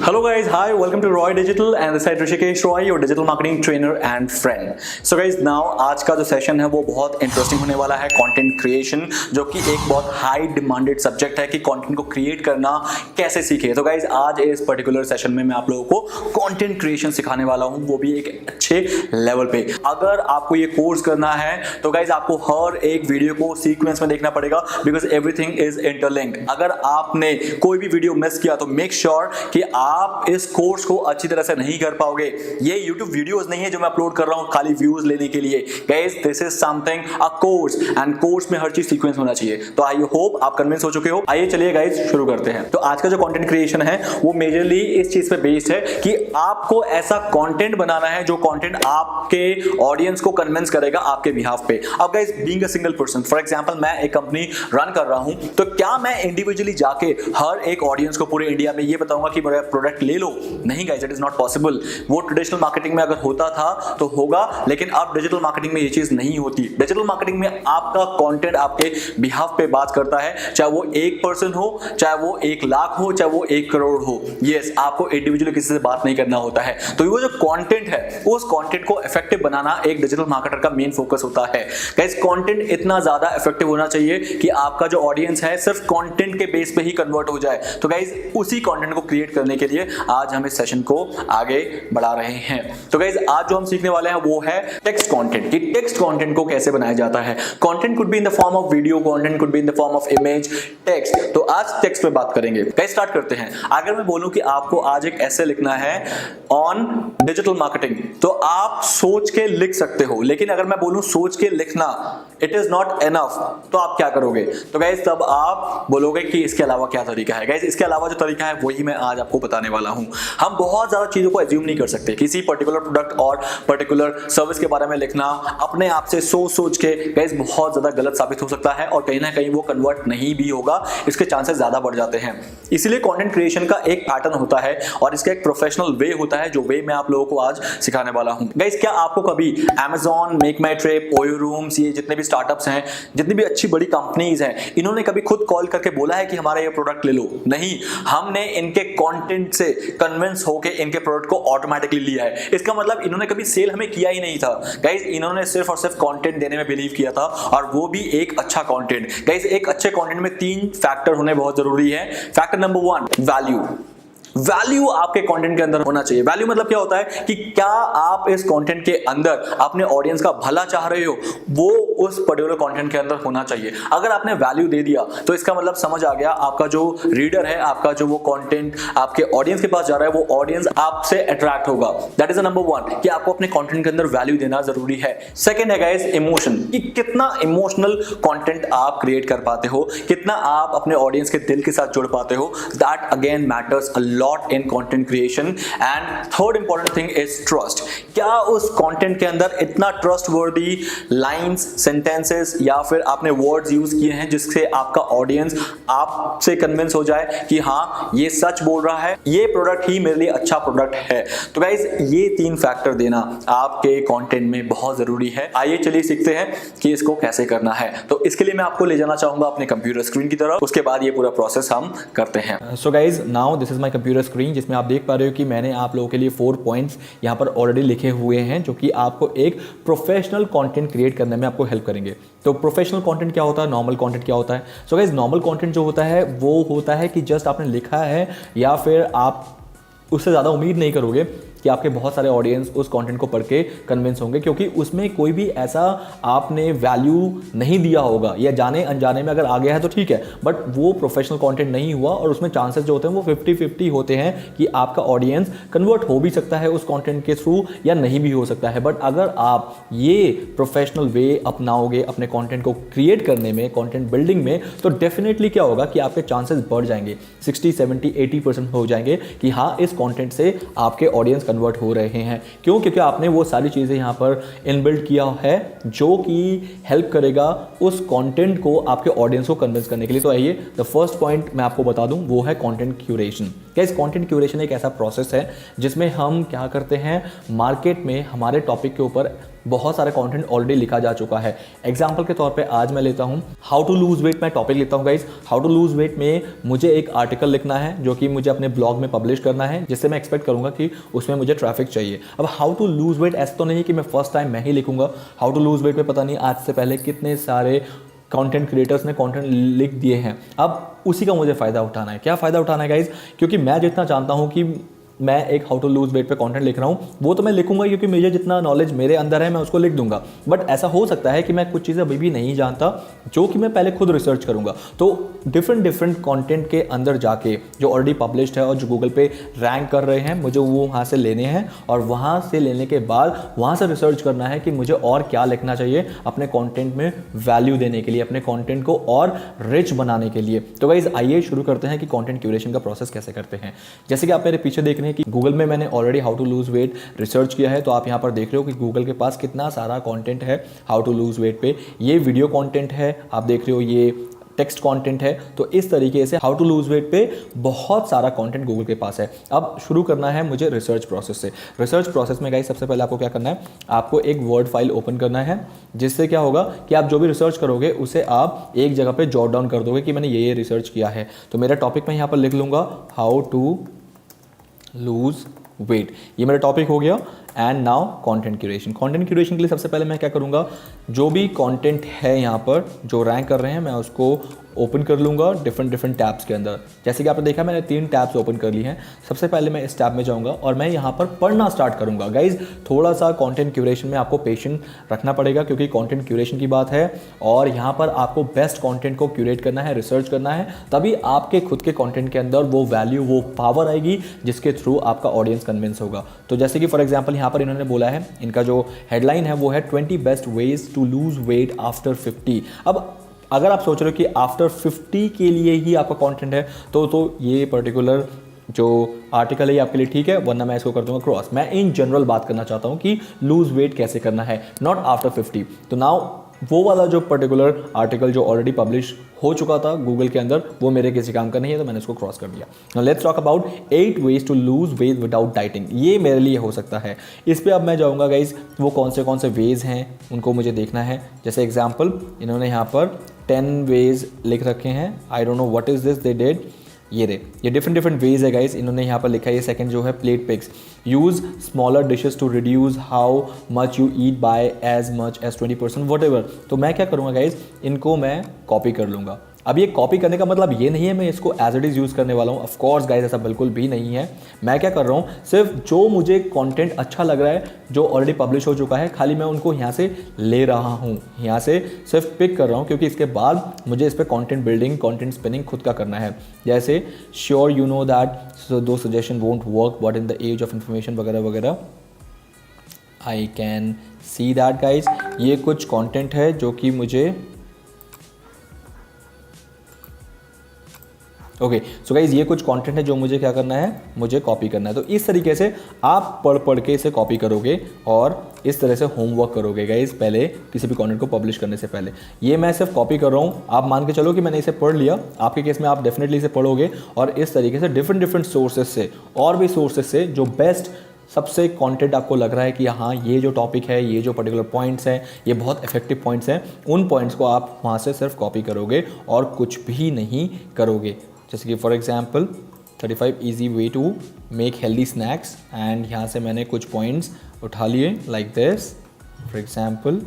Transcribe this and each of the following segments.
Hello guys, hi, welcome to Roy Digital and this is Rishikesh Roy, your digital marketing trainer and friend. So guys, now आज का जो session है वो बहुत interesting होने वाला है, कंटेंट क्रिएशन, जो कि एक बहुत हाई डिमांडेड सब्जेक्ट है कि कंटेंट को क्रिएट करना कैसे सीखे. तो गाइज आज इस पर्टिकुलर सेशन में मैं आप लोगों को कंटेंट क्रिएशन सिखाने वाला हूँ, वो भी एक अच्छे लेवल पे. अगर आपको ये कोर्स करना है तो गाइज आपको हर एक वीडियो को सीक्वेंस में देखना पड़ेगा, बिकॉज एवरीथिंग इज इंटरलिंक्ड. अगर आपने कोई भी वीडियो मिस किया तो मेक श्योर कि आप इस कोर्स को अच्छी तरह से नहीं कर पाओगे. ये YouTube वीडियोस नहीं है जो मैं अपलोड कर रहा हूं खाली व्यूज लेने के लिए. Guys this is something a course and course में हर चीज सीक्वेंस होना चाहिए. तो आई होप आप कन्विंस हो चुके हो. आइए चलिए गाइस शुरू करते हैं. तो आज का जो कंटेंट क्रिएशन है वो मेजरली इस चीज पे बेस्ड है कि आपको ऐसा कंटेंट बनाना है जो कंटेंट आपके ऑडियंस को कन्विंस करेगा आपके बिहाफ पे. अब guys being a single person, for example मैं एक कंपनी रन कर रहा हूं, तो क्या मैं इंडिविजुअली जाके हर एक ऑडियंस को पूरे इंडिया में ये बताऊंगा कि मेरा प्रोडक्ट ले लो? नहीं guys, it is not possible. वो ट्रेडिशनल मार्केटिंग में अगर होता था तो होगा, लेकिन अब डिजिटल मार्केटिंग में ये चीज नहीं होती. डिजिटल मार्केटिंग में आपका कंटेंट आपके बिहाफ पे बात करता है, चाहे वो एक पर्सन हो, चाहे वो 1 लाख हो, चाहे वो 1 करोड़ हो. यस, आपको इंडिविजुअली किसी से बात नहीं करना होता है. तो वो जो कंटेंट है उस कंटेंट को इफेक्टिव बनाना एक डिजिटल मार्केटर का मेन फोकस होता है. गाइस कंटेंट इतना ज्यादा इफेक्टिव होना चाहिए कि आपका जो ऑडियंस है सिर्फ कंटेंट के बेस पे ही कन्वर्ट हो जाए. तो गाइस उसी कंटेंट को क्रिएट करने के लिए आज हम इस सेशन को आगे बढ़ा रहे हैं. तो गाइस आज जो हम सीखने वाले हैं वो है टेक्स्ट कंटेंट. कि टेक्स्ट कंटेंट को कैसे बनाया जाता है. Content could be in the form of video, content could be in the form of image, text. तो आज टेक्स्ट पे बात करेंगे. गाइस स्टार्ट करते हैं. अगर मैं बोलूं कि आपको आज एक ऐसे लिखना है ऑन डिजिटल मार्केटिंग, तो आप सोच के लिख सकते हो. लेकिन अगर मैं बोलूं सोच के लिखना इट इज नॉट एनफ, तो आप क्या करोगे? तो गाइस तब आप बोलोगे कि इसके अलावा क्या तरीका है. गाइस इसके अलावा जो तरीका है वही मैं आज आपको बताने वाला हूं. हम बहुत ज्यादा चीजों को एज्यूम नहीं कर सकते. किसी पर्टिकुलर प्रोडक्ट और पर्टिकुलर सर्विस के बारे में लिखना अपने आप से सोच के गाइस बहुत ज्यादा गलत साबित हो सकता है और कहीं ना कहीं वो कन्वर्ट नहीं भी होगा. इसके चांसेस ज्यादा बढ़ जाते हैं. इसीलिए कंटेंट क्रिएशन का एक पैटर्न होता है और इसका एक प्रोफेशनल वे होता है, जो वे मैं आप लोगों को आज सिखाने वाला हूं. गाइस क्या आपको कभी Amazon, मेक माई ट्रिप, ओयो रूम्स, ये जितने भी स्टार्टअप्स हैं, जितनी भी अच्छी बड़ी कंपनीज हैं, इन्होंने कभी खुद कॉल करके बोला है कि हमारा ये प्रोडक्ट ले लो? नहीं, हमने इनके कंटेंट से कन्विंस होके इनके प्रोडक्ट को ऑटोमेटिकली लिया है. इसका मतलब इन्होंने कभी सेल हमें किया ही नहीं था. गाइस इन्होंने सिर्फ और सिर्फ कंटेंट देने में बिलीव किया था, और वो भी एक अच्छा कंटेंट. गाइस एक अच्छे कंटेंट में 3 फैक्टर होने बहुत जरूरी है. Factor number 1, value. वैल्यू आपके कंटेंट के अंदर होना चाहिए. वैल्यू मतलब क्या होता है कि क्या आप इस कंटेंट के अंदर अपने ऑडियंस का भला चाह रहे हो, वो उस पर्टिकुलर कंटेंट के अंदर होना चाहिए. अगर आपने वैल्यू दे दिया तो इसका मतलब समझ आ गया, आपका जो रीडर है, आपका जो वो कंटेंट आपके ऑडियंस के पास जा रहा है, वो ऑडियंस आपसे अट्रैक्ट होगा. दैट इज नंबर 1 कि आपको अपने कंटेंट के अंदर वैल्यू देना जरूरी है. सेकंड है गाइस इमोशन, कि कितना इमोशनल कंटेंट आप क्रिएट कर पाते हो, कितना आप अपने ऑडियंस के दिल के साथ जुड़ पाते हो. That again matters a lot in content creation. And third important thing is trust. क्या उस कंटेंट के अंदर इतना ट्रस्टवर्दी लाइंस, सेंटेंसेस या फिर आपने वर्ड्स यूज किए हैं जिससे आपका ऑडियंस आपसे कन्विंस हो जाए कि हाँ ये सच बोल रहा है, ये प्रोडक्ट ही मेरे लिए अच्छा प्रोडक्ट है. तो गाइस ये 3 फैक्टर देना आपके कंटेंट में बहुत जरूरी है. आइए चलिए सीखते हैं कि इसको कैसे करना है. तो इसके लिए मैं आपको ले जाना चाहूंगा अपने कंप्यूटर स्क्रीन की तरफ. उसके बाद ये पूरा प्रोसेस हम करते हैं. सो guys now this is my computer screen, जिसमें आप देख पा रहे हो कि मैंने आप लोगों के लिए 4 पॉइंट्स यहाँ पर ऑलरेडी लिखे हुए हैं, जो कि आपको एक प्रोफेशनल कंटेंट क्रिएट करने में आपको हेल्प करेंगे. तो प्रोफेशनल कंटेंट क्या होता है, नॉर्मल कंटेंट क्या होता है? सो गाइज नॉर्मल कंटेंट जो होता है वो होता है कि जस्ट आपने लिखा है, या फिर आप उससे ज़्यादा उम्मीद नहीं करोगे कि आपके बहुत सारे ऑडियंस उस कंटेंट को पढ़ के कन्विंस होंगे, क्योंकि उसमें कोई भी ऐसा आपने वैल्यू नहीं दिया होगा, या जाने अनजाने में अगर आ गया है तो ठीक है, बट वो प्रोफेशनल कंटेंट नहीं हुआ और उसमें चांसेस जो होते हैं वो 50-50 होते हैं कि आपका ऑडियंस कन्वर्ट हो भी सकता है उस कंटेंट के थ्रू या नहीं भी हो सकता है. बट अगर आप ये प्रोफेशनल वे अपनाओगे अपने कंटेंट को क्रिएट करने में, कंटेंट बिल्डिंग में, तो डेफिनेटली क्या होगा कि आपके चांसेस बढ़ जाएंगे, 60-70-80% हो जाएंगे कि हाँ इस कंटेंट से आपके ऑडियंस कन्वर्ट हो रहे हैं. क्यों? क्योंकि आपने वो सारी चीज़ें यहाँ पर इनबिल्ड किया है जो कि हेल्प करेगा उस कंटेंट को आपके ऑडियंस को कन्विंस करने के लिए. तो आइए द फर्स्ट पॉइंट मैं आपको बता दूं, वो है content curation. Guys content curation एक ऐसा प्रोसेस है जिसमें हम क्या करते हैं, मार्केट में हमारे टॉपिक के ऊपर बहुत सारा कंटेंट ऑलरेडी लिखा जा चुका है। एग्जांपल के तौर पे आज मैं लेता हूँ हाउ टू लूज वेट, मैं टॉपिक लेता हूँ guys. How to lose weight में मुझे एक आर्टिकल लिखना है जो कि मुझे अपने ब्लॉग में पब्लिश करना है, जिससे मैं एक्सपेक्ट करूँगा कि उसमें मुझे ट्रैफिक चाहिए। अब हाउ टू लूज वेट ऐसा तो नहीं है कि मैं फर्स्ट टाइम मैं ही लिखूंगा। हाउ टू लूज वेट में पता नहीं आज से पहले कितने सारे कंटेंट क्रिएटर्स ने कंटेंट लिख दिए हैं। अब उसी का मुझे फ़ायदा उठाना है। क्या फ़ायदा उठाना है गाइज? क्योंकि मैं जितना जानता हूँ कि मैं एक हाउ टू लूज वेट पे कंटेंट लिख रहा हूँ, वो तो मैं लिखूंगा क्योंकि मुझे जितना नॉलेज मेरे अंदर है मैं उसको लिख दूंगा। बट ऐसा हो सकता है कि मैं कुछ चीज़ें अभी भी नहीं जानता, जो कि मैं पहले खुद रिसर्च करूंगा। तो डिफरेंट कंटेंट के अंदर जाके जो ऑलरेडी पब्लिश्ड है और जो गूगल पे रैंक कर रहे हैं, मुझे वो वहाँ से लेने हैं और वहाँ से लेने के बाद वहाँ से रिसर्च करना है कि मुझे और क्या लिखना चाहिए अपने कॉन्टेंट में वैल्यू देने के लिए, अपने कॉन्टेंट को और रिच बनाने के लिए। तो गाइज आइए शुरू करते हैं कि कॉन्टेंट क्यूरेशन का प्रोसेस कैसे करते हैं। जैसे कि आप मेरे पीछे देख रहे हैं कि गूगल में मैंने already how to lose weight research किया है, तो आप यहाँ पर देख रहे हो कि गूगल के पास कितना सारा कंटेंट है हाउ टू लूज वेट पे। ये वीडियो कंटेंट है, आप देख रहे हो ये टेक्स्ट कंटेंट है। तो इस तरीके से हाउ टू लूज वेट पे बहुत सारा कंटेंट गूगल के पास है। अब शुरू करना है मुझे रिसर्च प्रोसेस से। रिसर्च प्रोसेस में गाइस सबसे पहले आपको क्या करना है, आपको एक वर्ड फाइल ओपन करना है, जिससे क्या होगा कि आप जो भी रिसर्च करोगे उसे आप एक जगह पे जॉट डाउन कर दोगे कि मैंने ये रिसर्च किया है। तो मेरा टॉपिक मैं यहाँ पर लिख लूँगा हाउ टू लूज वेट, ये मेरा टॉपिक हो गया। And now content curation. Content curation के लिए सबसे पहले मैं क्या करूँगा, जो भी कंटेंट है यहाँ पर जो रैंक कर रहे हैं मैं उसको ओपन कर लूँगा डिफरेंट टैब्स के अंदर। जैसे कि आपने देखा मैंने 3 टैब्स ओपन कर ली हैं। सबसे पहले मैं इस टैब में जाऊँगा और मैं यहाँ पर पढ़ना स्टार्ट करूँगा। गाइज थोड़ा सा कंटेंट क्यूरेशन में आपको पेशेंस रखना पड़ेगा, क्योंकि कंटेंट क्यूरेशन की बात है और यहाँ पर आपको बेस्ट कंटेंट को क्यूरेट करना है, रिसर्च करना है, तभी आपके खुद के कंटेंट के अंदर वो वैल्यू, वो पावर आएगी जिसके थ्रू आपका ऑडियंस कन्विंस होगा। तो जैसे कि फॉर एग्जाम्पल यहाँ पर इन्होंने बोला है, इनका जो हेडलाइन है वो है 20 best ways to lose weight after 50। अब अगर आप सोच रहे हो कि आफ्टर 50 के लिए ही आपका कंटेंट है तो ये पर्टिकुलर जो आर्टिकल है ये आपके लिए ठीक है, वरना मैं इसको कर दूंगा क्रॉस। मैं इन जनरल बात करना चाहता हूं कि लूज वेट कैसे करना है, नॉट आफ्टर 50। तो नाउ वो वाला जो पर्टिकुलर आर्टिकल जो ऑलरेडी पब्लिश हो चुका था गूगल के अंदर, वो मेरे किसी काम का नहीं है, तो मैंने इसको क्रॉस कर दिया। Now let's talk about 8 ways to lose weight without dieting. ये मेरे लिए हो सकता है। इस पे अब मैं जाऊंगा गाइज, वो कौन से वेज हैं उनको मुझे देखना है। जैसे एग्जाम्पल इन्होंने यहाँ पर 10 वेज लिख रखे हैं। I don't know what is this they did. ये डिफरेंट वेज है गाइस। इन्होंने यहाँ पर लिखा है, ये सेकंड जो है plate picks, use smaller dishes to reduce how much you eat by as much as 20% what. तो मैं क्या करूँगा गाइस, इनको मैं कॉपी कर लूँगा। अब ये कॉपी करने का मतलब ये नहीं है मैं इसको एज इट इज़ यूज़ करने वाला हूँ। ऑफ कोर्स गाइस ऐसा बिल्कुल भी नहीं है। मैं क्या कर रहा हूँ, सिर्फ जो मुझे कंटेंट अच्छा लग रहा है जो ऑलरेडी पब्लिश हो चुका है, खाली मैं उनको यहाँ से ले रहा हूँ, यहाँ से सिर्फ पिक कर रहा हूँ, क्योंकि इसके बाद मुझे इस पर कंटेंट बिल्डिंग, कंटेंट स्पिनिंग खुद का करना है। जैसे sure you know that though suggestion won't work but in the age of information वगैरह वगैरह। I can see that guys. ये कुछ कॉन्टेंट है जो कि मुझे ओके सो गाइज ये कुछ कंटेंट है जो मुझे क्या करना है, मुझे कॉपी करना है। तो इस तरीके से आप पढ़ के इसे कॉपी करोगे और इस तरह से होमवर्क करोगे गाइज पहले किसी भी कंटेंट को पब्लिश करने से पहले। ये मैं सिर्फ कॉपी कर रहा हूँ, आप मान के चलो कि मैंने इसे पढ़ लिया। आपके केस में आप डेफिनेटली इसे पढ़ोगे और इस तरीके से डिफरेंट सोर्सेज से और भी सोर्सेज से जो बेस्ट सबसे कंटेंट आपको लग रहा है कि हाँ ये जो टॉपिक है, ये जो पर्टिकुलर पॉइंट्स हैं, ये बहुत इफेक्टिव पॉइंट्स हैं, उन पॉइंट्स को आप वहाँ से सिर्फ कॉपी करोगे और कुछ भी नहीं करोगे। जैसे कि for example 35 easy way to make healthy snacks, and यहाँ से मैंने कुछ पॉइंट्स उठा लिए like this. For example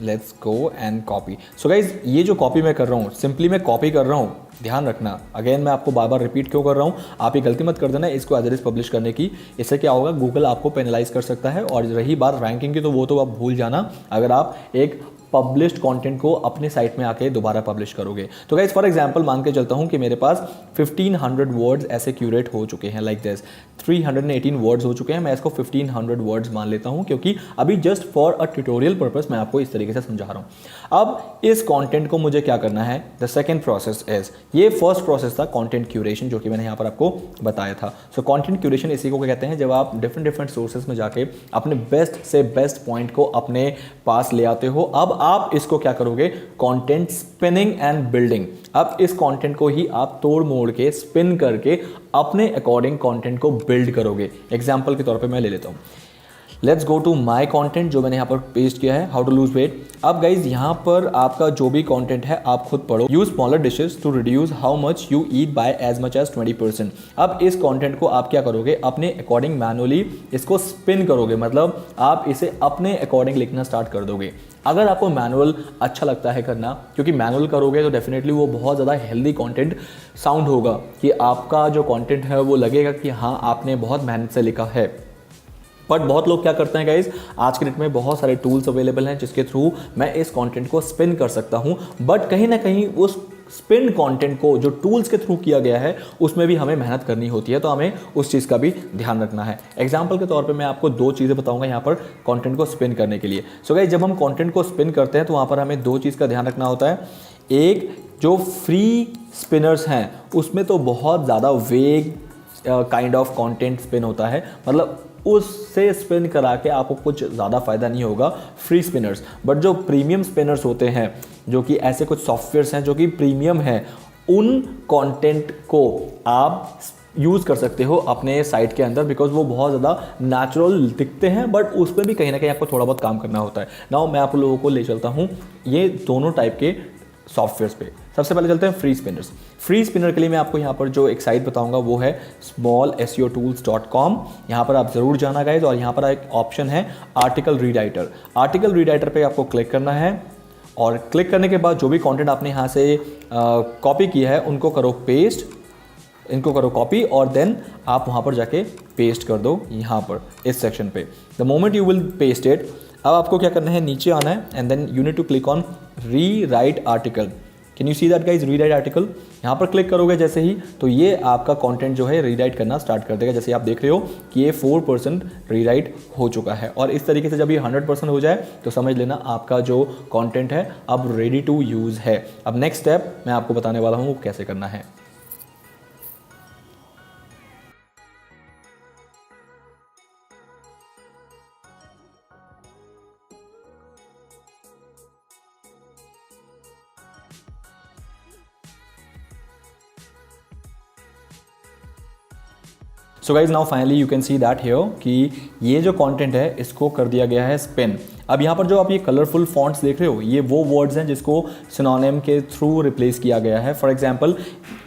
let's go and copy. So guys ये जो कॉपी मैं कर रहा हूँ, सिंपली मैं कॉपी कर रहा हूँ। ध्यान रखना, अगेन मैं आपको बार बार रिपीट क्यों कर रहा हूँ, आप ये गलती मत कर देना इसको एज इट इज पब्लिश करने की। इससे क्या होगा, गूगल आपको पेनलाइज कर सकता है। और रही बात रैंकिंग की, तो वो तो आप भूल जाना अगर आप एक पब्लिश्ड कंटेंट को अपने साइट में आके दोबारा पब्लिश करोगे। तो गाइस फॉर एग्जांपल मान के चलता हूं कि मेरे पास 1500 वर्ड्स ऐसे क्यूरेट हो चुके हैं लाइक दिस, 318 वर्ड्स हो चुके हैं। मैं इसको 1500 वर्ड्स मान लेता हूं, क्योंकि अभी just for a tutorial purpose मैं आपको इस तरीके से समझा रहा हूं। अब इस कंटेंट को मुझे क्या करना है, द सेकेंड प्रोसेस इज, ये फर्स्ट प्रोसेस था कंटेंट क्यूरेशन जो कि मैंने यहाँ पर आपको बताया था। सो कंटेंट क्यूरेशन इसी को कहते हैं, जब आप डिफरेंट सोर्सेज में जाके अपने बेस्ट से बेस्ट पॉइंट को अपने पास ले आते हो। अब आप इसको क्या करोगे, कंटेंट स्पिनिंग एंड बिल्डिंग। अब इस कंटेंट को ही आप तोड़ मोड़ के स्पिन करके अपने अकॉर्डिंग कंटेंट को बिल्ड करोगे। एग्जांपल के तौर पे मैं ले लेता हूं, let's go to my content जो मैंने यहाँ पर पेस्ट किया है, हाउ टू लूज वेट। अब गाइज यहाँ पर आपका जो भी कंटेंट है आप खुद पढ़ो। Use smaller dishes to reduce how much you eat by as much as 20%। अब इस कंटेंट को आप क्या करोगे, अपने अकॉर्डिंग मैनुअली इसको स्पिन करोगे, मतलब आप इसे अपने अकॉर्डिंग लिखना स्टार्ट कर दोगे। अगर आपको मैनुअल अच्छा लगता है करना, क्योंकि मैनुअल करोगे तो डेफिनेटली वो बहुत ज़्यादा हेल्दी कंटेंट साउंड होगा, कि आपका जो कंटेंट है वो लगेगा कि हाँ आपने बहुत मेहनत से लिखा है। बट बहुत लोग क्या करते हैं गाइज, आज के डेट में बहुत सारे टूल्स अवेलेबल हैं जिसके थ्रू मैं इस कंटेंट को स्पिन कर सकता हूं, बट कहीं ना कहीं उस स्पिन कंटेंट को जो टूल्स के थ्रू किया गया है उसमें भी हमें मेहनत करनी होती है, तो हमें उस चीज़ का भी ध्यान रखना है। एग्जाम्पल के तौर पे मैं आपको दो चीज़ें बताऊंगा यहाँ पर कंटेंट को स्पिन करने के लिए। सो गाइज जब हम कंटेंट को स्पिन करते हैं तो वहाँ पर हमें दो चीज़ का ध्यान रखना होता है। एक, जो फ्री स्पिनर्स हैं उसमें तो बहुत ज़्यादा वेग काइंड ऑफ कंटेंट स्पिन होता है, मतलब उससे स्पिन करा के आपको कुछ ज़्यादा फ़ायदा नहीं होगा फ्री स्पिनर्स। बट जो प्रीमियम स्पिनर्स होते हैं, जो कि ऐसे कुछ सॉफ्टवेयर्स हैं जो कि प्रीमियम हैं, उन कंटेंट को आप यूज़ कर सकते हो अपने साइट के अंदर, बिकॉज वो बहुत ज़्यादा नेचुरल दिखते हैं, बट उस पर भी कहीं ना कहीं आपको थोड़ा बहुत काम करना होता है। नाउ मैं आप लोगों को ले चलता हूँ ये दोनों टाइप के सॉफ्टवेयर्स पे। सबसे पहले चलते हैं फ्री स्पिनर्स। फ्री स्पिनर के लिए मैं आपको यहाँ पर जो एक साइट बताऊंगा वो है smallseotools.com। यहाँ पर आप ज़रूर जाना गाइज, और यहाँ पर एक ऑप्शन है आर्टिकल रीराइटर। आर्टिकल रीराइटर पे आपको क्लिक करना है, और क्लिक करने के बाद जो भी कंटेंट आपने यहाँ से कॉपी किया है उनको करो पेस्ट, इनको करो कॉपी, और देन आप वहाँ पर जाके पेस्ट कर दो यहाँ पर इस सेक्शन पे। The moment you will paste it, अब आपको क्या करना है, नीचे आना है and then you need to click on rewrite article. Can you see that guys, rewrite article. यहाँ पर क्लिक करोगे जैसे ही, तो ये आपका कंटेंट जो है रीराइट करना स्टार्ट कर देगा। जैसे आप देख रहे हो कि ये 4% रीराइट हो चुका है, और इस तरीके से जब ये 100% हो जाए तो समझ लेना आपका जो कंटेंट है अब रेडी टू यूज़ है। अब नेक्स्ट स्टेप मैं आपको बताने वाला हूँ वो कैसे करना है। सो guys now finally you can see that here कि ये जो कंटेंट है इसको कर दिया गया है स्पिन। अब यहाँ पर जो आप ये कलरफुल फॉन्ट्स देख रहे हो, ये वो वर्ड्स हैं जिसको सिनोनिम के थ्रू रिप्लेस किया गया है। फॉर एग्जाम्पल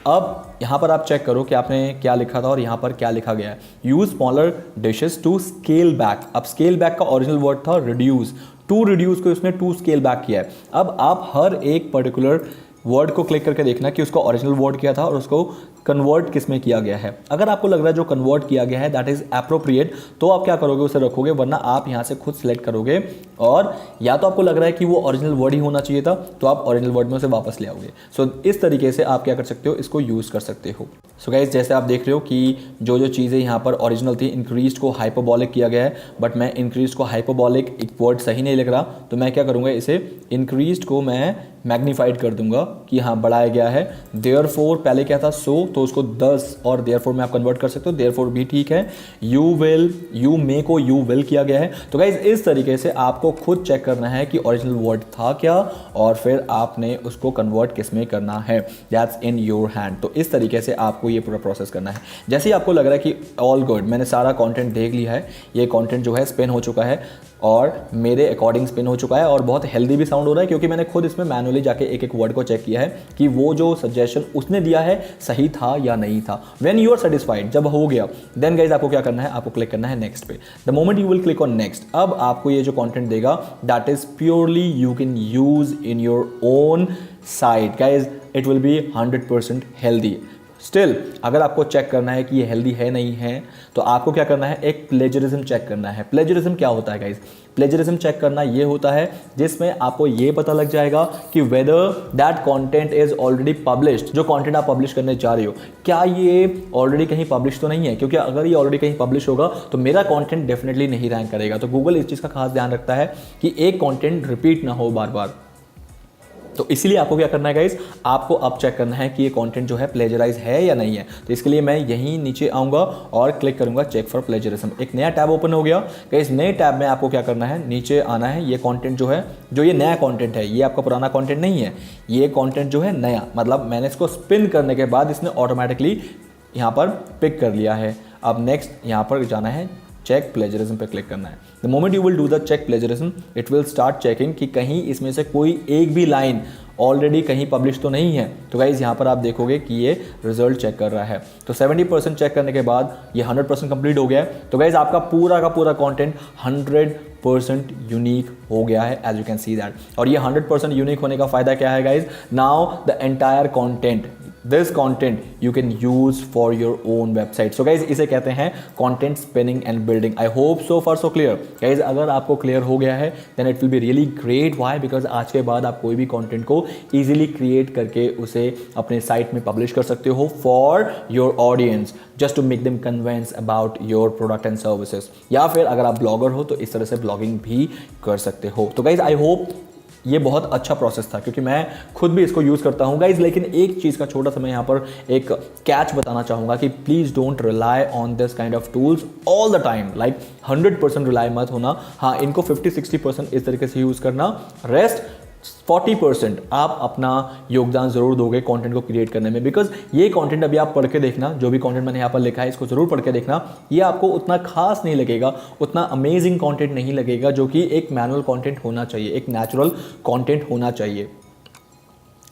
अब यहाँ पर आप चेक करो कि आपने क्या लिखा था और यहाँ पर क्या लिखा गया है। Use smaller dishes to scale back. अब स्केल बैक का ओरिजिनल वर्ड था रिड्यूस, टू रिड्यूस को इसने टू स्केल बैक किया है। अब आप हर एक पर्टिकुलर वर्ड को क्लिक करके देखना कि उसका ओरिजिनल वर्ड क्या था और उसको कन्वर्ट किस में किया गया है। अगर आपको लग रहा है जो कन्वर्ट किया गया है दैट इज एप्रोप्रिएट, तो आप क्या करोगे, उसे रखोगे, वरना आप यहाँ से खुद सेलेक्ट करोगे, और या तो आपको लग रहा है कि वो ओरिजिनल वर्ड ही होना चाहिए था तो आप ओरिजिनल वर्ड में उसे वापस ले आओगे। सो इस तरीके से आप क्या कर सकते हो, इसको यूज़ कर सकते हो। सो गाइज जैसे आप देख रहे हो कि जो जो चीज़ें यहाँ पर ओरिजिनल थी, इंक्रीज को हाइपरबॉलिक किया गया है, बट मैं इंक्रीज को हाइपरबॉलिक एक वर्ड सही नहीं लिख रहा, तो मैं क्या करूँगा, इसे इंक्रीज को मैं मैग्नीफाइड कर दूंगा कि हाँ बढ़ाया गया है। देयरफॉर पहले क्या था, सो, तो उसको 10 और देयरफॉर में आप कन्वर्ट कर सकते हो, देयरफॉर भी ठीक है। यू विल, यू मे को यू विल किया गया है। तो गाइज इस तरीके से आपको खुद चेक करना है कि ओरिजिनल वर्ड था क्या, और फिर आपने उसको कन्वर्ट किस में करना है, दैट्स इन योर हैंड। तो इस तरीके से आपको ये पूरा प्रोसेस करना है। जैसे ही आपको लग रहा है कि ऑल गुड, मैंने सारा कंटेंट देख लिया है, ये कंटेंट जो है स्पिन हो चुका है और मेरे अकॉर्डिंग स्पिन हो चुका है और बहुत हेल्दी भी साउंड हो रहा है, क्योंकि मैंने खुद इसमें मैनुअली जाके एक एक वर्ड को चेक किया है कि वो जो सजेशन उसने दिया है सही था या नहीं था। व्हेन यू आर सेटिस्फाइड, जब हो गया, देन गाइज आपको क्या करना है, आपको क्लिक करना है नेक्स्ट पे। The moment you will click on next, अब आपको ये जो कंटेंट देगा that is purely you can use in your own site. Guys it will B 100% healthy. Still अगर आपको चेक करना है कि ये हेल्दी है नहीं है, तो आपको क्या करना है, एक प्लेजरिज्म चेक करना है। प्लेजरिज्म क्या होता है गाइज, प्लेजरिज्म चेक करना ये होता है जिसमें आपको ये पता लग जाएगा कि whether that content is already published. जो कंटेंट आप पब्लिश करने जा रहे हो, क्या ये ऑलरेडी कहीं पब्लिश तो नहीं है, क्योंकि अगर ये ऑलरेडी कहीं पब्लिश होगा तो मेरा कंटेंट डेफिनेटली नहीं रैंक करेगा। तो गूगल इस चीज़ का खास ध्यान रखता है कि एक कंटेंट रिपीट ना हो बार बार। तो इसीलिए आपको क्या करना है गाइज, आपको अब चेक करना है कि ये कंटेंट जो है प्लेजराइज है या नहीं है। तो इसके लिए मैं यहीं नीचे आऊँगा और क्लिक करूँगा चेक फॉर प्लेजरिज्म। एक नया टैब ओपन हो गया। गाइज नए टैब में आपको क्या करना है, नीचे आना है। ये कंटेंट जो है, जो ये नया कंटेंट है, ये आपका पुराना कंटेंट नहीं है, ये कंटेंट जो है नया, मतलब मैंने इसको स्पिन करने के बाद इसने ऑटोमेटिकली यहाँ पर पिक कर लिया है। अब नेक्स्ट यहाँ पर जाना है चेक प्लेजरिज्म पे क्लिक करना है। The moment you will do the check plagiarism, it will start checking कि कहीं इसमें से कोई एक भी लाइन ऑलरेडी कहीं पब्लिश तो नहीं है। तो गाइज यहाँ पर आप देखोगे कि ये रिजल्ट चेक कर रहा है। तो 70% चेक करने के बाद ये 100% कंप्लीट हो गया है। तो गाइज आपका पूरा का पूरा कंटेंट 100% यूनिक हो गया है, as you can see that. और ये 100% यूनिक होने का फायदा क्या है guys? Now the entire content, this content you can use for your own website. So guys इसे कहते हैं content spinning and building. I hope so far so clear. Guys अगर आपको क्लियर हो गया है then it will be really great. Why? Because आज के बाद आप कोई भी कंटेंट को इजीली क्रिएट करके उसे अपने साइट में पब्लिश कर सकते हो for your audience, just to make them convince about your product and services. या फिर अगर आप ब्लॉगर हो तो इस तरह से ब्लॉगिंग भी कर सकते हो। तो गाइज आई होप ये बहुत अच्छा प्रोसेस था, क्योंकि मैं खुद भी इसको यूज़ करता हूँ गाइज। लेकिन एक चीज़ का छोटा सा मैं यहाँ पर एक कैच बताना चाहूँगा कि please don't rely on this kind of tools all the time. Like 100% rely मत होना। हाँ, इनको 50-60% इस तरीके से यूज़ करना, रेस्ट 40% आप अपना योगदान ज़रूर दोगे कंटेंट को क्रिएट करने में। बिकॉज ये कंटेंट अभी आप पढ़ के देखना, जो भी कंटेंट मैंने यहाँ पर लिखा है इसको ज़रूर पढ़ के देखना। ये आपको उतना खास नहीं लगेगा, उतना अमेजिंग कंटेंट नहीं लगेगा जो कि एक मैनुअल कंटेंट होना चाहिए, एक नेचुरल कंटेंट होना चाहिए।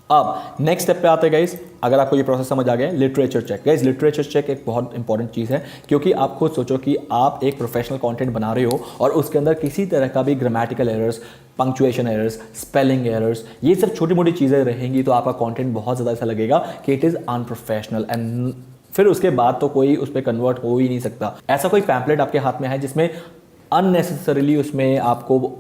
अब नेक्स्ट स्टेप पे आते हैं गाइस। अगर आपको ये प्रोसेस समझ आ गया, literature check. Guys literature check एक बहुत इंपॉर्टेंट चीज़ है, क्योंकि आप खुद सोचो कि आप एक प्रोफेशनल कंटेंट बना रहे हो और उसके अंदर किसी तरह का भी grammatical errors, punctuation errors, spelling errors, ये सब छोटी मोटी चीज़ें रहेंगी तो आपका कंटेंट बहुत ज़्यादा ऐसा लगेगा कि इट इज़ अनप्रोफेशनल, एंड फिर उसके बाद तो कोई उस पर कन्वर्ट हो ही नहीं सकता। ऐसा कोई पैम्पलेट आपके हाथ में है जिसमें अननेसेसरीली उसमें आपको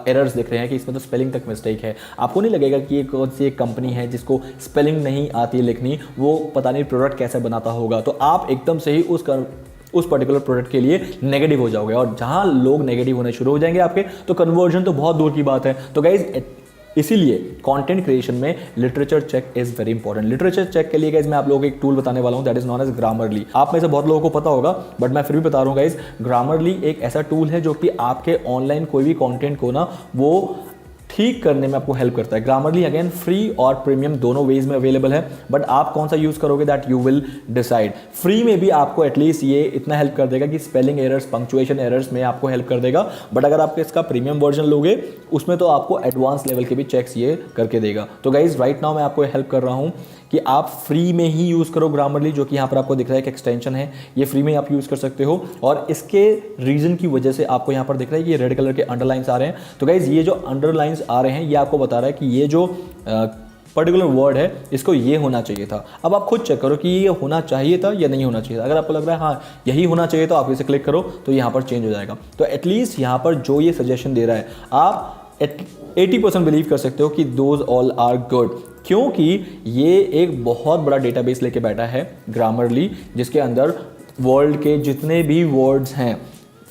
एरर्स दिख रहे हैं कि इसमें तो स्पेलिंग तक मिस्टेक है, आपको नहीं लगेगा कि ये कौन सी एक कंपनी है जिसको स्पेलिंग नहीं आती लिखनी, वो पता नहीं प्रोडक्ट कैसे बनाता होगा, तो आप एकदम से ही उस पर्टिकुलर प्रोडक्ट के लिए नेगेटिव हो जाओगे। और जहां लोग नेगेटिव होने शुरू हो जाएंगे आपके, तो कन्वर्जन तो बहुत दूर की बात है। तो गाइज इसीलिए कंटेंट क्रिएशन में literature check is very important. Literature check के लिए गाइज मैं आप लोगों को एक टूल बताने वाला हूं, that is known as Grammarly. आप में से बहुत लोगों को पता होगा, बट मैं फिर भी बता रहा हूं गाइज। ग्रामरली एक ऐसा टूल है जो कि आपके ऑनलाइन कोई भी कंटेंट को ना वो ठीक करने में आपको हेल्प करता है। ग्रामरली अगेन फ्री और प्रीमियम दोनों वेज में अवेलेबल है, बट आप कौन सा यूज करोगे that you will decide. Free में भी आपको एटलीस्ट ये इतना हेल्प कर देगा कि स्पेलिंग एरर्स, पंक्चुएशन एरर्स में आपको हेल्प कर देगा, बट अगर आप इसका प्रीमियम वर्जन लोगे उसमें तो आपको एडवांस लेवल के भी चेक्स ये करके देगा। तो गाइज राइट नाउ मैं आपको हेल्प कर रहा हूँ कि आप फ्री में ही यूज़ करो ग्रामरली, जो कि यहाँ पर आपको दिख रहा है एक एक्सटेंशन है, ये फ्री में आप यूज़ कर सकते हो। और इसके रीजन की वजह से आपको यहाँ पर दिख रहा है कि ये रेड कलर के अंडरलाइंस आ रहे हैं। तो गाइज ये जो अंडरलाइंस आ रहे हैं ये आपको बता रहा है कि ये जो पर्टिकुलर वर्ड है इसको ये होना चाहिए था। अब आप खुद चेक करो कि ये होना चाहिए था या नहीं होना चाहिए था। अगर आपको लग रहा है हाँ यही होना चाहिए तो आप इसे क्लिक करो तो यहाँ पर चेंज हो जाएगा। तो एटलीस्ट यहाँ पर जो ये सजेशन दे रहा है आप 80% बिलीव कर सकते हो कि दोज ऑल आर गुड, क्योंकि ये एक बहुत बड़ा डेटाबेस लेके बैठा है ग्रामरली, जिसके अंदर वर्ल्ड के जितने भी वर्ड्स हैं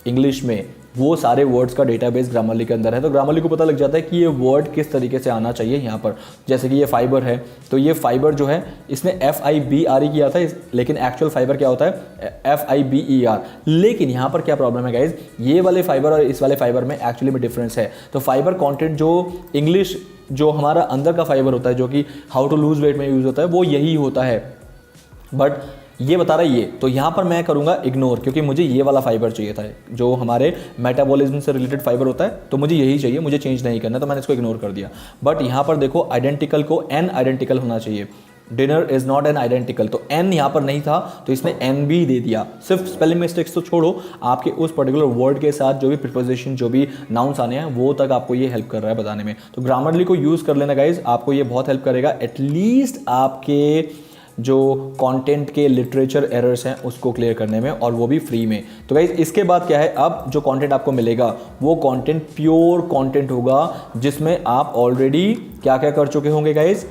इंग्लिश में वो सारे वर्ड्स का डेटाबेस ग्रामरली के अंदर है। तो ग्रामरली को पता लग जाता है कि ये वर्ड किस तरीके से आना चाहिए यहाँ पर। जैसे कि ये फाइबर है, तो ये फाइबर जो है इसने FIBRE किया था, लेकिन एक्चुअल फाइबर क्या होता है FIBER। लेकिन यहाँ पर क्या प्रॉब्लम है गाइज, ये वाले फाइबर और इस वाले फाइबर में एक्चुअली में डिफरेंस है। तो फाइबर कॉन्टेंट जो इंग्लिश जो हमारा अंदर का फाइबर होता है, जो कि हाउ टू लूज वेट में यूज होता है, वो यही होता है, बट ये बता रहा है ये। तो यहाँ पर मैं करूँगा इग्नोर, क्योंकि मुझे ये वाला फाइबर चाहिए था जो हमारे मेटाबॉलिज्म से रिलेटेड फाइबर होता है, तो मुझे यही चाहिए, मुझे चेंज नहीं करना, तो मैंने इसको इग्नोर कर दिया। बट यहाँ पर देखो आइडेंटिकल को एन आइडेंटिकल होना चाहिए, dinner is not an identical, तो एन यहाँ पर नहीं था तो इसने एन भी दे दिया। सिर्फ स्पेलिंग मिस्टेक्स तो छोड़ो, आपके उस पर्टिकुलर वर्ड के साथ जो भी प्रिपोजिशन, जो भी नाउंस आने हैं वो तक आपको ये हेल्प कर रहा है बताने में। तो ग्रामरली को यूज़ कर लेना गाइज, आपको ये बहुत हेल्प करेगा एटलीस्ट आपके जो कंटेंट के लिटरेचर एरर्स हैं उसको क्लियर करने में, और वो भी फ्री में। तो गाइज इसके बाद क्या है, अब जो कंटेंट आपको मिलेगा वो कंटेंट प्योर कंटेंट होगा, जिसमें आप ऑलरेडी क्या क्या कर चुके होंगे guys,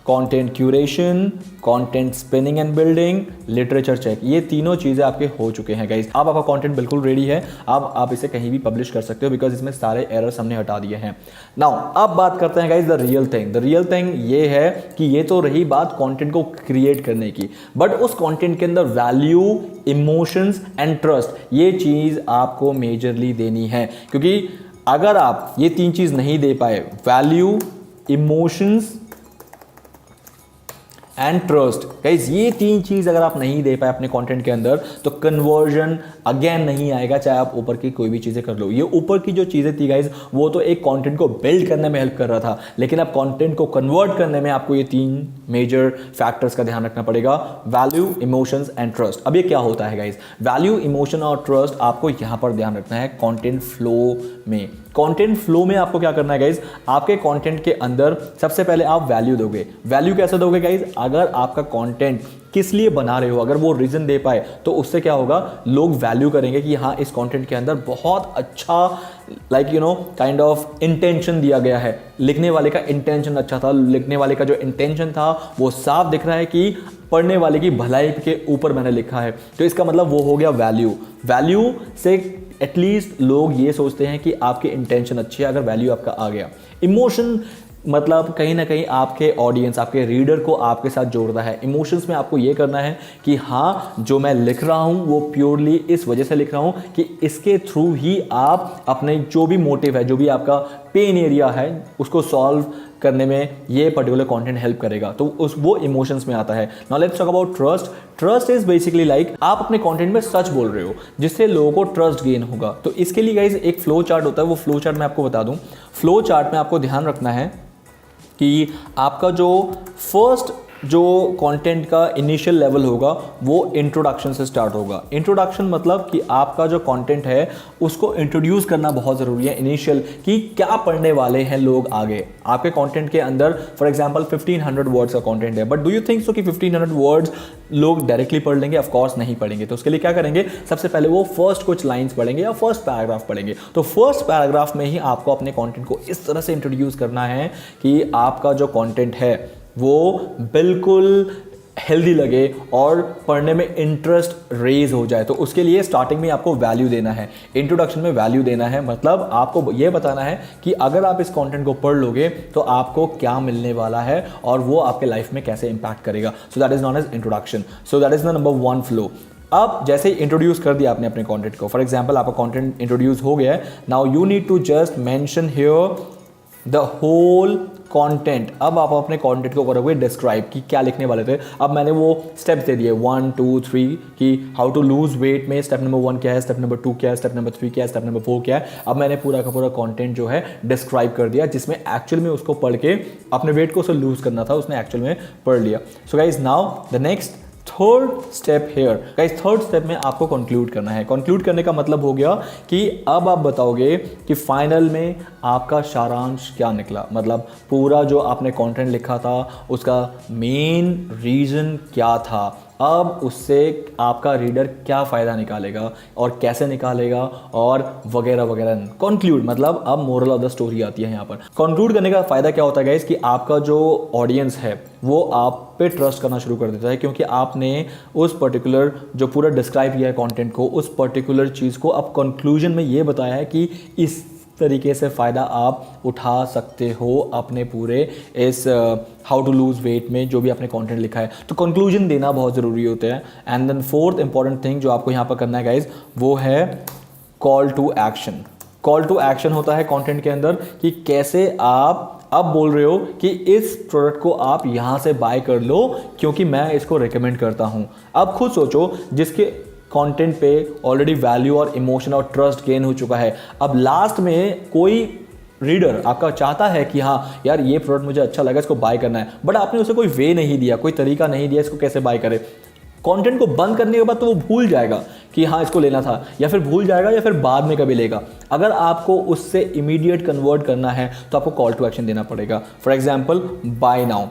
content curation, content spinning and building, literature check, ये तीनों चीज़ें आपके हो चुके हैं गाइज। अब आपका कंटेंट बिल्कुल रेडी है, अब आप इसे कहीं भी पब्लिश कर सकते हो, बिकॉज इसमें सारे एरर्स हमने हटा दिए हैं। नाउ अब बात करते हैं guys the real thing. The real thing ये है कि ये तो रही बात कंटेंट को क्रिएट करने की, बट उस कंटेंट के अंदर वैल्यू, इमोशंस एंड ट्रस्ट, ये चीज़ आपको मेजरली देनी है। क्योंकि अगर आप ये तीन चीज़ नहीं दे पाए, value, emotions and trust. Guys ये 3 चीज़ अगर आप नहीं दे पाए अपने कंटेंट के अंदर तो कन्वर्जन अगेन नहीं आएगा, चाहे आप ऊपर की कोई भी चीज़ें कर लो। ये ऊपर की जो चीज़ें थी गाइस वो तो एक कंटेंट को बिल्ड करने में हेल्प कर रहा था, लेकिन अब कंटेंट को कन्वर्ट करने में आपको ये 3 मेजर फैक्टर्स का ध्यान रखना पड़ेगा, वैल्यू, इमोशंस एंड ट्रस्ट। अब ये क्या होता है गाइस? वैल्यू, इमोशन और ट्रस्ट आपको यहां पर ध्यान रखना है कंटेंट फ्लो में। कंटेंट फ्लो में आपको क्या करना है गाइज? आपके कंटेंट के अंदर सबसे पहले आप वैल्यू दोगे। वैल्यू कैसे दोगे गाइज? अगर आपका कंटेंट किस लिए बना रहे हो, अगर वो रीजन दे पाए तो उससे क्या होगा, लोग वैल्यू करेंगे कि हाँ इस कंटेंट के अंदर बहुत अच्छा काइंड ऑफ इंटेंशन दिया गया है। लिखने वाले का इंटेंशन अच्छा था, लिखने वाले का जो इंटेंशन था वो साफ दिख रहा है कि पढ़ने वाले की भलाई के ऊपर मैंने लिखा है, तो इसका मतलब वो हो गया वैल्यू। वैल्यू से एटलीस्ट लोग ये सोचते हैं कि आपकी इंटेंशन अच्छी है अगर वैल्यू आपका आ गया। इमोशन मतलब कहीं ना कहीं आपके ऑडियंस, आपके रीडर को आपके साथ जोड़ता है। इमोशंस में आपको ये करना है कि हाँ जो मैं लिख रहा हूँ वो प्योरली इस वजह से लिख रहा हूँ कि इसके थ्रू ही आप अपने जो भी मोटिव है, जो भी आपका पेन एरिया है उसको सॉल्व करने में ये पर्टिकुलर कंटेंट हेल्प करेगा, तो वो इमोशंस में आता है। Now let's talk about trust. Trust is basically like आप अपने कंटेंट में सच बोल रहे हो जिससे लोगों को ट्रस्ट गेन होगा। तो इसके लिए गाइज एक फ्लो चार्ट होता है, वो फ्लो चार्ट मैं आपको बता दूं। फ्लो चार्ट में आपको ध्यान रखना है कि आपका जो फर्स्ट जो कंटेंट का इनिशियल लेवल होगा वो इंट्रोडक्शन से स्टार्ट होगा। इंट्रोडक्शन मतलब कि आपका जो कंटेंट है उसको इंट्रोड्यूस करना बहुत ज़रूरी है इनिशियल, कि क्या पढ़ने वाले हैं लोग आगे। आपके कंटेंट के अंदर फॉर एग्जांपल 1500 वर्ड्स का कंटेंट है, but do you think so कि 1500 वर्ड्स लोग डायरेक्टली पढ़ लेंगे? ऑफ कोर्स नहीं पढ़ेंगे। तो उसके लिए क्या करेंगे, सबसे पहले वो फर्स्ट कुछ लाइन्स पढ़ेंगे या फर्स्ट पैराग्राफ पढ़ेंगे। तो फर्स्ट पैराग्राफ में ही आपको अपने कंटेंट को इस तरह से इंट्रोड्यूस करना है कि आपका जो कंटेंट है वो बिल्कुल हेल्दी लगे और पढ़ने में इंटरेस्ट रेज हो जाए। तो उसके लिए स्टार्टिंग में आपको वैल्यू देना है, इंट्रोडक्शन में वैल्यू देना है। मतलब आपको ये बताना है कि अगर आप इस कंटेंट को पढ़ लोगे तो आपको क्या मिलने वाला है और वो आपके लाइफ में कैसे इंपैक्ट करेगा। So that is known as introduction. So that is the number 1 flow. अब जैसे ही इंट्रोड्यूस कर दिया आपने अपने कंटेंट को, फॉर एग्जांपल आपका कंटेंट इंट्रोड्यूस हो गया है, now you need to just mention here the whole content. अब आप अपने कंटेंट को करोगे डिस्क्राइब कि क्या लिखने वाले थे। अब मैंने वो स्टेप्स दे दिए 1 2 3 कि हाउ टू लूज वेट में स्टेप नंबर 1 क्या है, स्टेप नंबर 2 क्या है, स्टेप नंबर 3 क्या है, स्टेप नंबर 4 क्या है। अब मैंने पूरा का पूरा कंटेंट जो है डिस्क्राइब कर दिया, जिसमें एक्चुअल में उसको पढ़ के अपने वेट को उसे लूज करना था, उसने एक्चुअल में पढ़ लिया। So guys now the next third step here. Guys third step में आपको कंक्लूड करना है। कंक्लूड करने का मतलब हो गया कि अब आप बताओगे कि फाइनल में आपका सारांश क्या निकला, मतलब पूरा जो आपने कंटेंट लिखा था उसका मेन रीजन क्या था। अब उससे आपका रीडर क्या फ़ायदा निकालेगा और कैसे निकालेगा और वगैरह वगैरह। कंक्लूड मतलब अब मोरल ऑफ द स्टोरी आती है यहाँ पर। कंक्लूड करने का फ़ायदा क्या होता है गाइस कि आपका जो ऑडियंस है वो आप पे ट्रस्ट करना शुरू कर देता है, क्योंकि आपने उस पर्टिकुलर जो पूरा डिस्क्राइब किया है कंटेंट को, उस पर्टिकुलर चीज़ को अब कंक्लूजन में ये बताया है कि इस तरीके से फ़ायदा आप उठा सकते हो अपने पूरे इस हाउ टू लूज वेट में जो भी आपने कंटेंट लिखा है। तो कंक्लूजन देना बहुत ज़रूरी होता है। And then fourth important thing जो आपको यहाँ पर करना है गाइज वो है call to action. Call to action होता है कंटेंट के अंदर कि कैसे आप अब बोल रहे हो कि इस प्रोडक्ट को आप यहाँ से बाय कर लो क्योंकि मैं इसको रिकमेंड करता हूँ। अब खुद सोचो, जिसके कंटेंट पे ऑलरेडी वैल्यू और इमोशन और ट्रस्ट गेन हो चुका है, अब लास्ट में कोई रीडर आपका चाहता है कि हाँ यार ये प्रोडक्ट मुझे अच्छा लगा, इसको बाय करना है, बट आपने उसे कोई वे नहीं दिया, कोई तरीका नहीं दिया इसको कैसे बाय करे। कंटेंट को बंद करने के बाद तो वो भूल जाएगा कि हाँ इसको लेना था, या फिर भूल जाएगा या फिर बाद में कभी लेगा। अगर आपको उससे इमीडिएट कन्वर्ट करना है तो आपको कॉल टू एक्शन देना पड़ेगा। फॉर एग्जाम्पल बाय नाउ,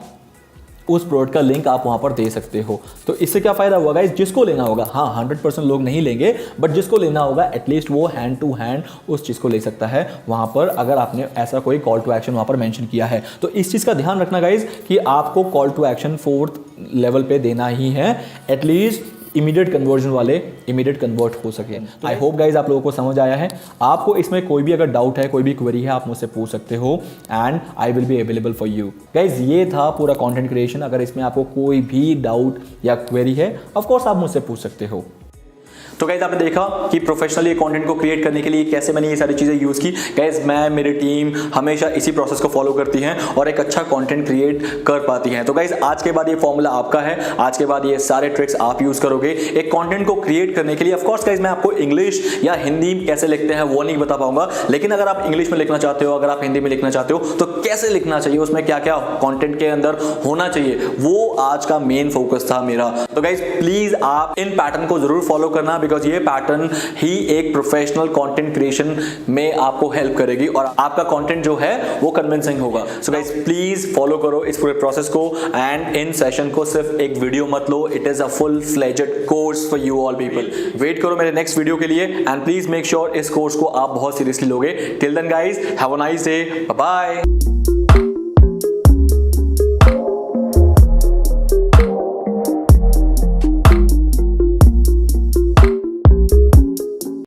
उस प्रोडक्ट का लिंक आप वहाँ पर दे सकते हो। तो इससे क्या फ़ायदा हुआ गाइस, जिसको लेना होगा, हाँ 100% लोग नहीं लेंगे, बट जिसको लेना होगा एटलीस्ट वो हैंड टू हैंड उस चीज़ को ले सकता है वहाँ पर, अगर आपने ऐसा कोई कॉल टू एक्शन वहाँ पर मेंशन किया है। तो इस चीज़ का ध्यान रखना गाइस कि आपको call to action 4th level पे देना ही है, एटलीस्ट इमीडिएट कन्वर्जन वाले इमीडिएट कन्वर्ट हो सके। आई होप गाइज आप लोगों को समझ आया है। आपको इसमें कोई भी अगर डाउट है, कोई भी क्वेरी है, आप मुझसे पूछ सकते हो and I will be available for you. Guys ये था पूरा कंटेंट क्रिएशन। अगर इसमें आपको कोई भी डाउट या क्वेरी है, ऑफ कोर्स आप मुझसे पूछ सकते हो। तो गाइज आपने देखा कि प्रोफेशनली कंटेंट को क्रिएट करने के लिए कैसे मैंने ये सारी चीजें यूज की। गाइज मैं, मेरी टीम हमेशा इसी प्रोसेस को फॉलो करती है और एक अच्छा कंटेंट क्रिएट कर पाती है। तो गाइज आज के बाद ये फॉर्मूला आपका है, आज के बाद ये सारे ट्रिक्स आप यूज करोगे एक कंटेंट को क्रिएट करने के लिए। ऑफ कोर्स गाइज मैं आपको इंग्लिश या हिंदी कैसे लिखते हैं वो नहीं बता पाऊंगा, लेकिन अगर आप इंग्लिश में लिखना चाहते हो, अगर आप हिंदी में लिखना चाहते हो तो कैसे लिखना चाहिए, उसमें क्या क्या कंटेंट के अंदर होना चाहिए, वो आज का मेन फोकस था मेरा। तो गाइज प्लीज आप इन पैटर्न को जरूर फॉलो करना, बिकॉज ये पैटर्न ही एक प्रोफेशनल कंटेंट क्रिएशन में आपको हेल्प करेगी और आपका कंटेंट जो है वो कन्विंसिंग होगा। सो गाइज प्लीज फॉलो करो इस पूरे प्रोसेस को एंड इन सेशन को सिर्फ एक वीडियो मत लो, it is a full fledged course for you all people. Wait करो मेरे नेक्स्ट वीडियो के लिए एंड प्लीज मेक श्योर इस कोर्स को आप बहुत सीरियसली लोगे। Till then guys have a nice day, bye bye.